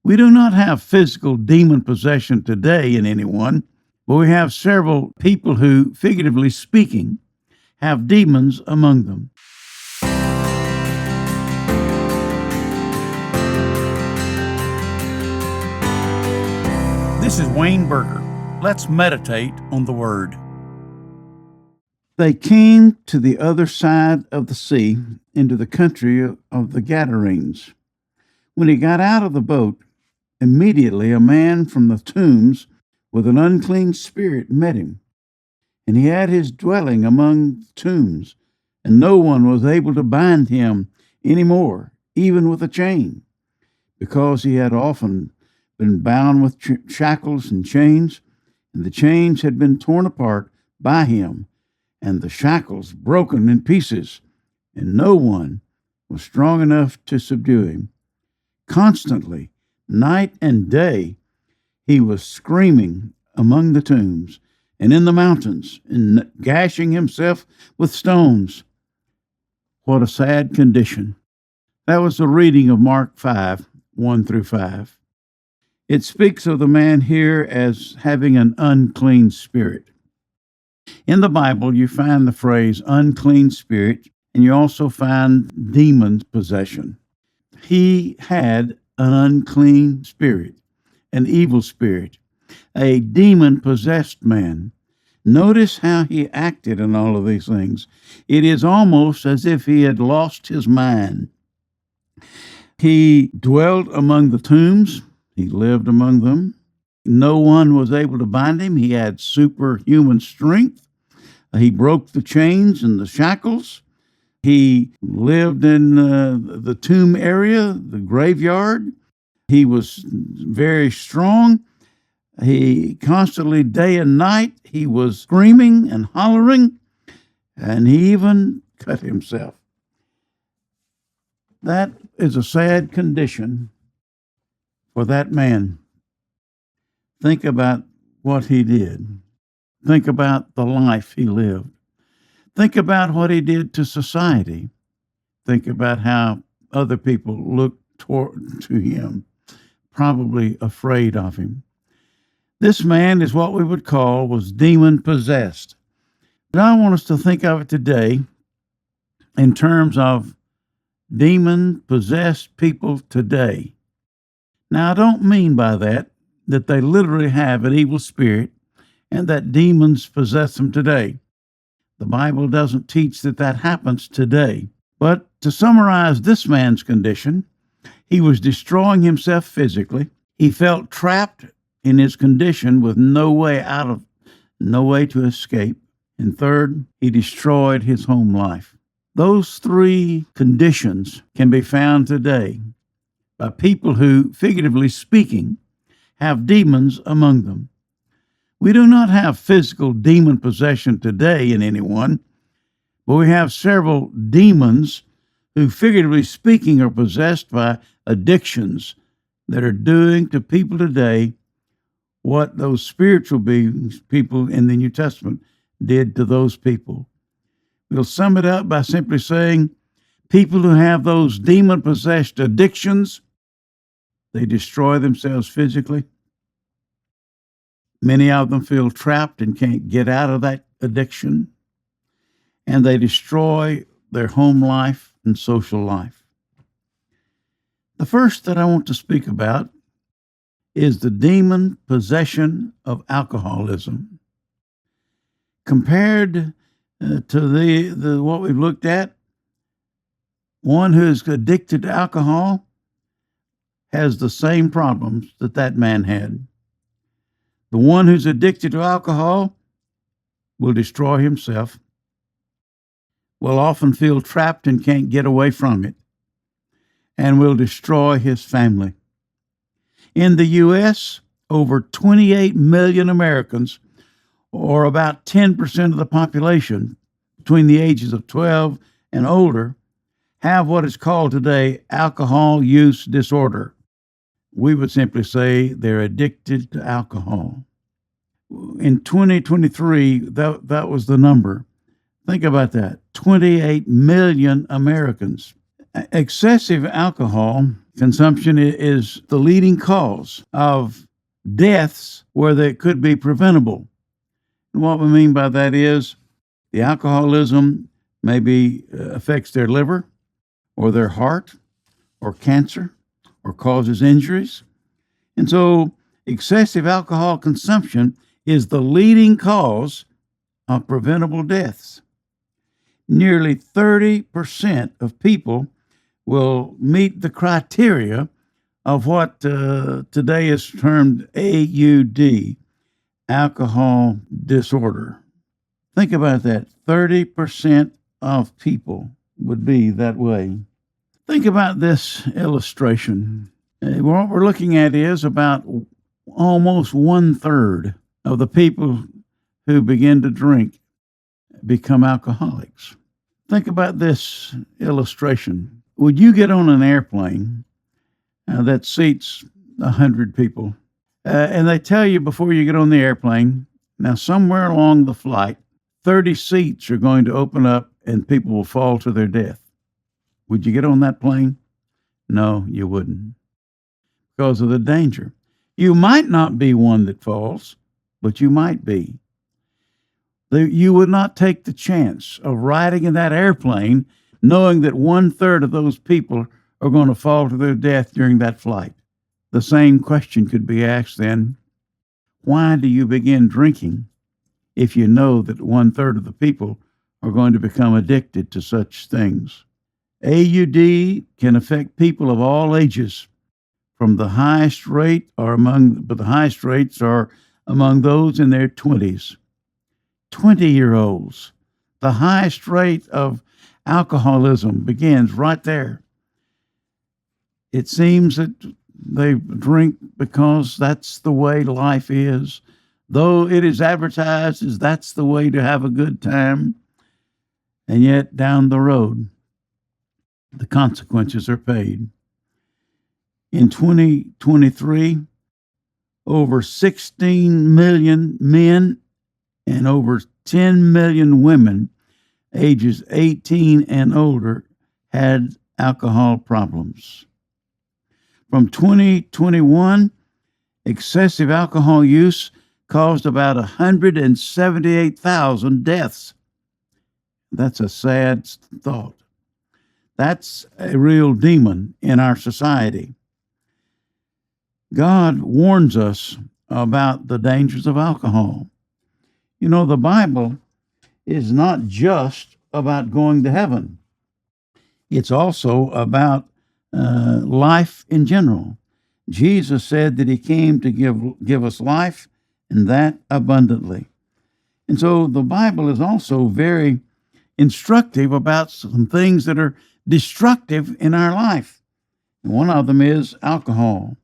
We do not have physical demon possession today in anyone, but we have several people who, figuratively speaking, have demons among them. This is Wayne Berger. Let's meditate on the Word. They came to the other side of the sea, into the country of the Gadarenes. When he got out of the boat, immediately a man from the tombs with an unclean spirit met him. And he had his dwelling among the tombs, and no one was able to bind him any more, even with a chain, because he had often been bound with shackles and chains, and the chains had been torn apart by him, and the shackles broken in pieces, and no one was strong enough to subdue him. Constantly, night and day, he was screaming among the tombs and in the mountains, and gashing himself with stones. What a sad condition. That was the reading of Mark 5, 1 through 5. It speaks of the man here as having an unclean spirit. In the Bible, you find the phrase unclean spirit, and you also find demon possession. He had an unclean spirit, an evil spirit, a demon-possessed man. Notice how he acted in all of these things. It is almost as if he had lost his mind. He dwelt among the tombs. He lived among them. No one was able to bind him. He had superhuman strength. He broke the chains and the shackles. He lived in the tomb area, the graveyard. He was very strong. He constantly, day and night, he was screaming and hollering, and he even cut himself. That is a sad condition for that man. Think about what he did. Think about the life he lived. Think about what he did to society. Think about how other people looked to him, probably afraid of him. This man is what we would call was demon-possessed. But I want us to think of it today in terms of demon-possessed people today. Now, I don't mean by that they literally have an evil spirit and that demons possess them today. The Bible doesn't teach that happens today. But to summarize this man's condition, he was destroying himself physically. He felt trapped in his condition with no way to escape. And third, he destroyed his home life. Those three conditions can be found today by people who, figuratively speaking, have demons among them. We do not have physical demon possession today in anyone, but we have several demons who, figuratively speaking, are possessed by addictions that are doing to people today what those spiritual beings, people in the New Testament, did to those people. We'll sum it up by simply saying people who have those demon-possessed addictions, they destroy themselves physically. Many of them feel trapped and can't get out of that addiction, and they destroy their home life and social life. The first that I want to speak about is the demon possession of alcoholism. Compared to what we've looked at, one who is addicted to alcohol has the same problems that man had. The one who's addicted to alcohol will destroy himself, will often feel trapped and can't get away from it, and will destroy his family. In the U.S., over 28 million Americans, or about 10% of the population between the ages of 12 and older, have what is called today alcohol use disorder. We would simply say they're addicted to alcohol. In 2023, that was the number. Think about that. 28 million Americans Excessive alcohol consumption is the leading cause of deaths where they could be preventable. And what we mean by that is the alcoholism maybe affects their liver or their heart or cancer or causes injuries. And so excessive alcohol consumption is the leading cause of preventable deaths. Nearly 30% of people will meet the criteria of what today is termed AUD, alcohol disorder. Think about that. 30% of people would be that way. Think about this illustration. What we're looking at is about almost 1/3 of the people who begin to drink become alcoholics. Think about this illustration. Would you get on an airplane that seats 100 people, and they tell you before you get on the airplane, now somewhere along the flight, 30 seats are going to open up and people will fall to their death? Would you get on that plane? No, you wouldn't, because of the danger. You might not be one that falls, but you might be. You would not take the chance of riding in that airplane knowing that 1/3 of those people are going to fall to their death during that flight. The same question could be asked then: why do you begin drinking if you know that 1/3 of the people are going to become addicted to such things? AUD can affect people of all ages. From the highest rate but the highest rates are among those in their 20s. 20-year-olds. The highest rate of alcoholism begins right there. It seems that they drink because that's the way life is, though it is advertised as that's the way to have a good time. And yet down the road, the consequences are paid. In 2023, over 16 million men and over 10 million women ages 18 and older had alcohol problems. From 2021, excessive alcohol use caused about 178,000 deaths. That's a sad thought. That's a real demon in our society. God warns us about the dangers of alcohol. You know, the Bible is not just about going to heaven. It's also about life in general. Jesus said that he came to give us life, and that abundantly. And so the Bible is also very instructive about some things that are destructive in our life. And one of them is alcohol.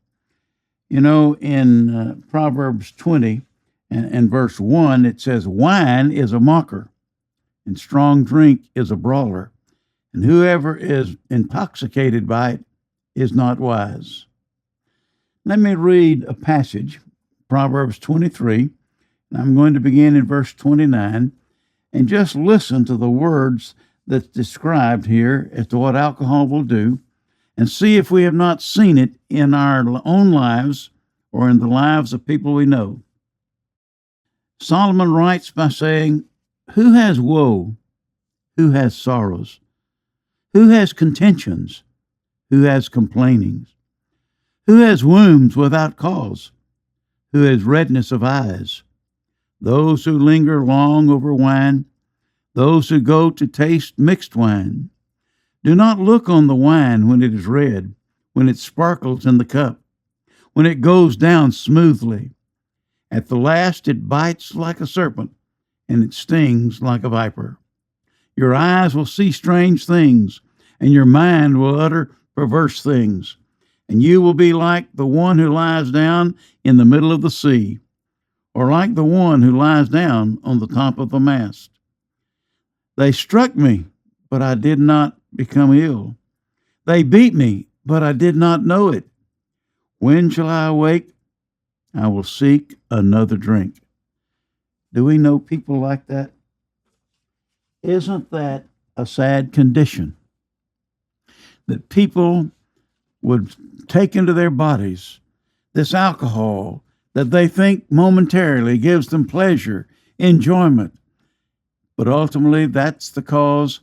You know, in Proverbs 20 and verse 1, it says, wine is a mocker, and strong drink is a brawler, and whoever is intoxicated by it is not wise. Let me read a passage, Proverbs 23, and I'm going to begin in verse 29, and just listen to the words that's described here as to what alcohol will do, and see if we have not seen it in our own lives or in the lives of people we know. Solomon writes by saying, who has woe? Who has sorrows? Who has contentions? Who has complainings? Who has wounds without cause? Who has redness of eyes? Those who linger long over wine, those who go to taste mixed wine. Do not look on the wine when it is red, when it sparkles in the cup, when it goes down smoothly. At the last it bites like a serpent, and it stings like a viper. Your eyes will see strange things, and your mind will utter perverse things. And you will be like the one who lies down in the middle of the sea, or like the one who lies down on the top of the mast. They struck me, but I did not become ill. They beat me, but I did not know it. When shall I awake? I will seek another drink. Do we know people like that? Isn't that a sad condition? that people would take into their bodies this alcohol that they think momentarily gives them pleasure, enjoyment. But ultimately, that's the cause.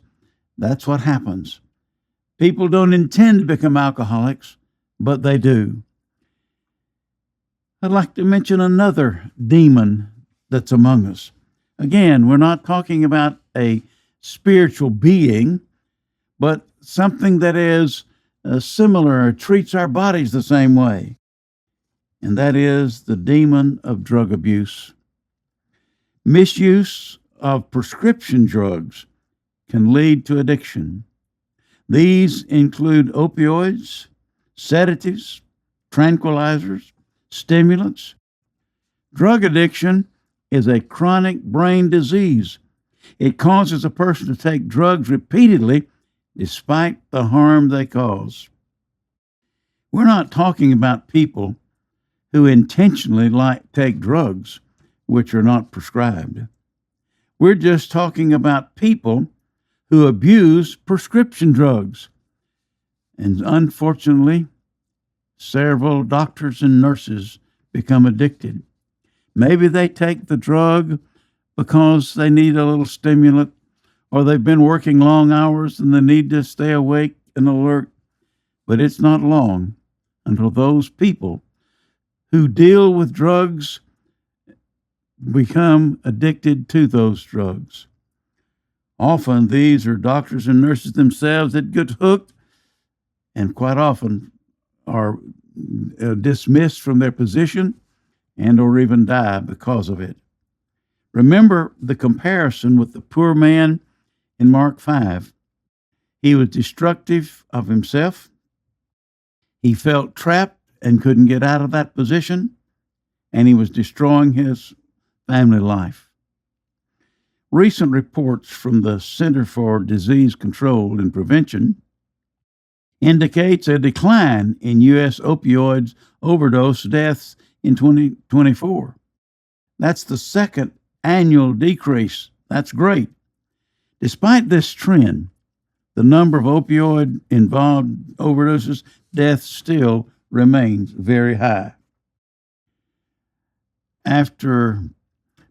That's what happens. People don't intend to become alcoholics, but they do. I'd like to mention another demon that's among us. Again, we're not talking about a spiritual being, but something that is similar, treats our bodies the same way. And that is the demon of drug abuse. Misuse of prescription drugs can lead to addiction. These include opioids, sedatives, tranquilizers, stimulants. Drug addiction is a chronic brain disease. It causes a person to take drugs repeatedly despite the harm they cause. We're not talking about people who intentionally take drugs which are not prescribed. We're just talking about people who abuse prescription drugs. And unfortunately, several doctors and nurses become addicted. Maybe they take the drug because they need a little stimulant, or they've been working long hours and they need to stay awake and alert. But it's not long until those people who deal with drugs become addicted to those drugs. Often these are doctors and nurses themselves that get hooked and quite often are dismissed from their position and or even die because of it. Remember the comparison with the poor man in Mark 5. He was destructive of himself. He felt trapped and couldn't get out of that position, and he was destroying his family life. Recent reports from the Center for Disease Control and Prevention indicates a decline in U.S. opioid overdose deaths in 2024. That's the second annual decrease. That's great. Despite this trend, the number of opioid-involved overdoses deaths still remains very high. After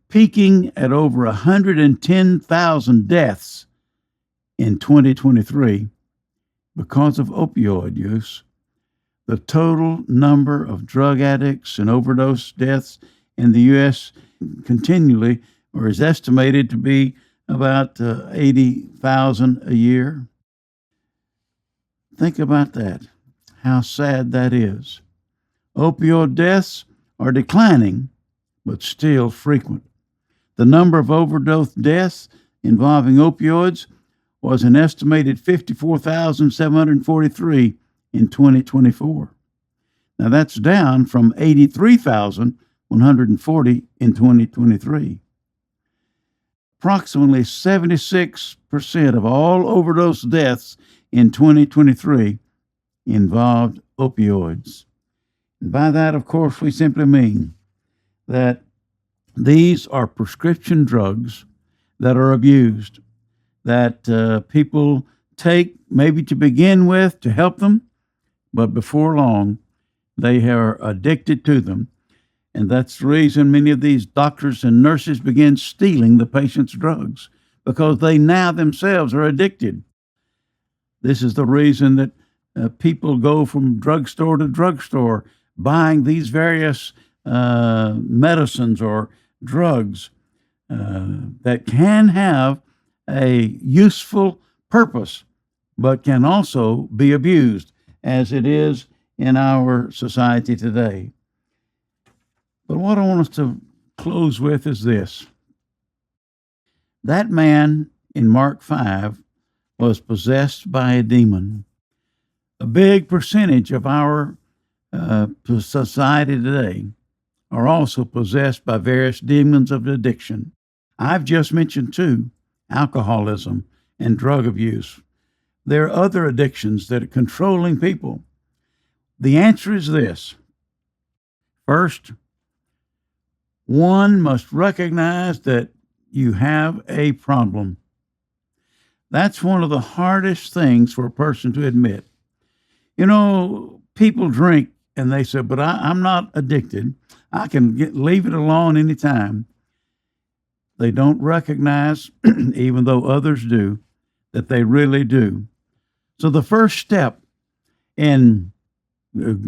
peaking at over 110,000 deaths in 2023 because of opioid use, the total number of drug addicts and overdose deaths in the U.S. continually or is estimated to be about 80,000 a year. Think about that, how sad that is. Opioid deaths are declining, but still frequent. The number of overdose deaths involving opioids was an estimated 54,743 in 2024. Now that's down from 83,140 in 2023. Approximately 76% of all overdose deaths in 2023 involved opioids. And by that, of course, we simply mean that these are prescription drugs that are abused, that people take maybe to begin with to help them, but before long, they are addicted to them. And that's the reason many of these doctors and nurses begin stealing the patient's drugs, because they now themselves are addicted. This is the reason that people go from drugstore to drugstore buying these various medicines or drugs that can have a useful purpose, but can also be abused, as it is in our society today. But what I want us to close with is this. That man in Mark 5 was possessed by a demon. A big percentage of our society today are also possessed by various demons of addiction. I've just mentioned two, alcoholism and drug abuse. There are other addictions that are controlling people. The answer is this. First, one must recognize that you have a problem. That's one of the hardest things for a person to admit. People drink and they say, but I'm not addicted. I can leave it alone anytime. They don't recognize, even though others do, that they really do. So the first step in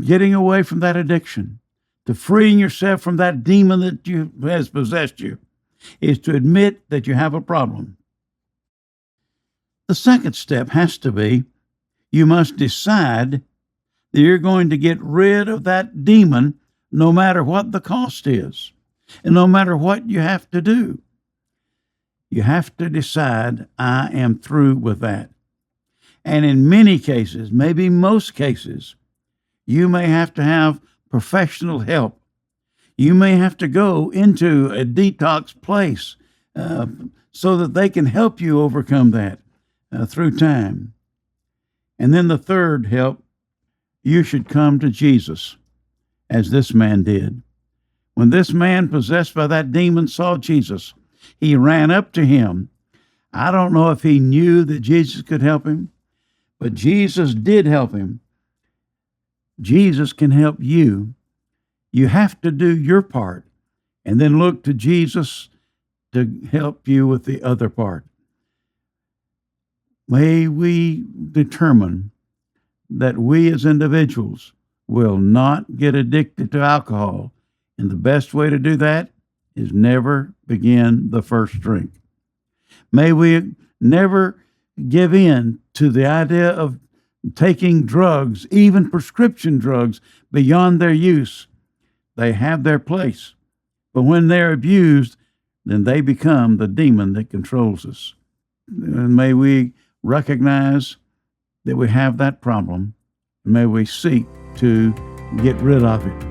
getting away from that addiction, to freeing yourself from that demon that has possessed you, is to admit that you have a problem. The second step has to be, you must decide that you're going to get rid of that demon no matter what the cost is and no matter what you have to do. You have to decide, I am through with that. And in many cases, maybe most cases, you may have to have professional help. You may have to go into a detox place so that they can help you overcome that through time. And then the third help, you should come to Jesus, as this man did. When this man possessed by that demon saw Jesus, he ran up to him. I don't know if he knew that Jesus could help him, but Jesus did help him. Jesus can help you. You have to do your part and then look to Jesus to help you with the other part. May we determine that we as individuals will not get addicted to alcohol. And the best way to do that is never begin the first drink. May we never give in to the idea of taking drugs, even prescription drugs, beyond their use. They have their place. But when they're abused, then they become the demon that controls us. And may we recognize that we have that problem. May we seek to get rid of it.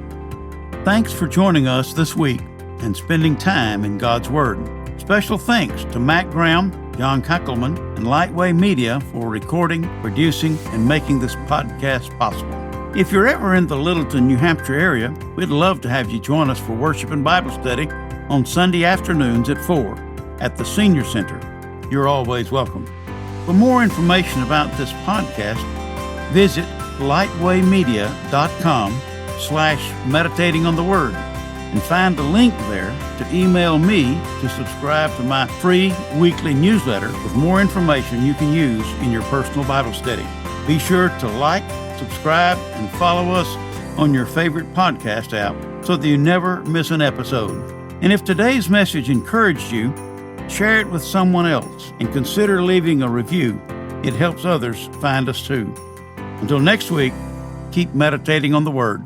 Thanks for joining us this week and spending time in God's Word. Special thanks to Matt Graham, John Kuckelman, and Lightway Media for recording, producing, and making this podcast possible. If you're ever in the Littleton, New Hampshire area, we'd love to have you join us for worship and Bible study on Sunday afternoons at 4 at the Senior Center. You're always welcome. For more information about this podcast, visit lightwaymedia.com/meditating on the Word and find a link there to email me to subscribe to my free weekly newsletter with more information you can use in your personal Bible study. Be sure to like, subscribe, and follow us on your favorite podcast app so that you never miss an episode. And if today's message encouraged you, share it with someone else and consider leaving a review. It helps others find us too. Until next week, keep meditating on the Word.